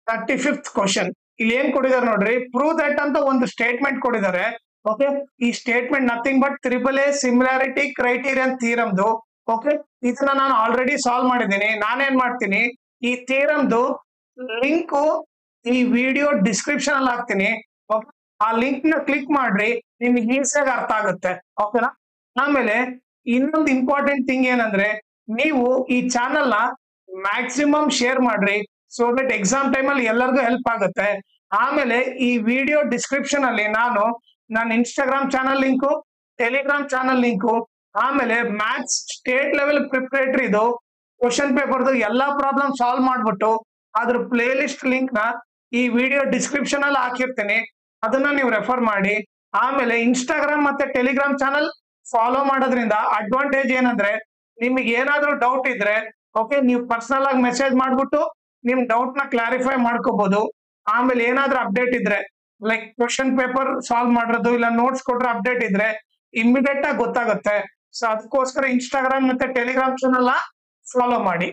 35th question ಇಲ್ಲಿ ಏನ್ ಕೊಟ್ಟಿದ್ದಾರೆ ನೋಡ್ರಿ, ಪ್ರೂವ್ ದಟ್ ಅಂತ ಒಂದು ಸ್ಟೇಟ್ಮೆಂಟ್ ಕೊಟ್ಟಿದ್ದಾರೆ. ಓಕೆ, ಈ statement nothing but AAA similarity criterion ಥಿಯರಮ್ದು. ಓಕೆ, ಇದನ್ನ ನಾನು ಆಲ್ರೆಡಿ ಸಾಲ್ವ್ ಮಾಡಿದ್ದೀನಿ. ನಾನೇನ್ ಮಾಡ್ತೀನಿ, ಈ ಥಿಯರಮ್ದು ಲಿಂಕ್ ಈ ವಿಡಿಯೋ ಡಿಸ್ಕ್ರಿಪ್ಷನ್ ಅಲ್ಲಿ ಹಾಕ್ತೀನಿ. ಓಕೆ, ಆ ಲಿಂಕ್ ನ ಕ್ಲಿಕ್ ಮಾಡ್ರಿ, ನಿಮ್ಗೆ ಈಸಿಯಾಗಿ ಅರ್ಥ ಆಗುತ್ತೆ. ಓಕೆನಾ? ಆಮೇಲೆ ಇನ್ನೊಂದು ಇಂಪಾರ್ಟೆಂಟ್ ಥಿಂಗ್ ಏನಂದ್ರೆ, ನೀವು ಈ ಚಾನಲ್ ನ ಮ್ಯಾಕ್ಸಿಮಮ್ ಶೇರ್ ಮಾಡ್ರಿ, ಸೊ ದಟ್ ಎಕ್ಸಾಮ್ ಟೈಮ್ ಅಲ್ಲಿ ಎಲ್ಲರಿಗೂ ಹೆಲ್ಪ್ ಆಗುತ್ತೆ. ಆಮೇಲೆ ಈ ವಿಡಿಯೋ ಡಿಸ್ಕ್ರಿಪ್ಷನ್ ಅಲ್ಲಿ ನಾನು ನನ್ನ Instagram channel link, Telegram channel link, ಆಮೇಲೆ ಮ್ಯಾಥ್ಸ್ ಸ್ಟೇಟ್ ಲೆವೆಲ್ ಪ್ರಿಪರೇಟರಿದು ಕ್ವಶನ್ ಪೇಪರ್ದು ಎಲ್ಲಾ ಪ್ರಾಬ್ಲಮ್ ಸಾಲ್ವ್ ಮಾಡ್ಬಿಟ್ಟು ಅದ್ರ ಪ್ಲೇ ಲಿಸ್ಟ್ ಲಿಂಕ್ ನ ಈ ವಿಡಿಯೋ ಡಿಸ್ಕ್ರಿಪ್ಷನ್ ಅಲ್ಲಿ ಹಾಕಿರ್ತೀನಿ. ಅದನ್ನ ನೀವು ರೆಫರ್ ಮಾಡಿ. ಆಮೇಲೆ ಇನ್ಸ್ಟಾಗ್ರಾಮ್ ಮತ್ತೆ ಟೆಲಿಗ್ರಾಮ್ ಚಾನಲ್ ಫಾಲೋ ಮಾಡೋದ್ರಿಂದ ಅಡ್ವಾಂಟೇಜ್ ಏನಂದ್ರೆ, ನಿಮಗೆ ಏನಾದ್ರೂ ಡೌಟ್ ಇದ್ರೆ ಓಕೆ, ನೀವು ಪರ್ಸನಲ್ ಆಗಿ ಮೆಸೇಜ್ ಮಾಡ್ಬಿಟ್ಟು ನಿಮ್ ಡೌಟ್ ನ ಕ್ಲಾರಿಫೈ ಮಾಡ್ಕೋಬಹುದು. ಆಮೇಲೆ ಏನಾದ್ರೂ ಅಪ್ಡೇಟ್ ಇದ್ರೆ, ಲೈಕ್ ಕ್ವಶನ್ ಪೇಪರ್ ಸಾಲ್ವ್ ಮಾಡೋದು ಇಲ್ಲ ನೋಟ್ಸ್ ಕೊಟ್ರೆ ಅಪ್ಡೇಟ್ ಇದ್ರೆ ಇಮಿಡಿಯೇಟ್ ಆಗಿ ಗೊತ್ತಾಗುತ್ತೆ. ಸೊ ಅದಕ್ಕೋಸ್ಕರ ಇನ್ಸ್ಟಾಗ್ರಾಮ್ ಮತ್ತೆ ಟೆಲಿಗ್ರಾಮ್ ಚಾನಲ್ ಫಾಲೋ ಮಾಡಿ.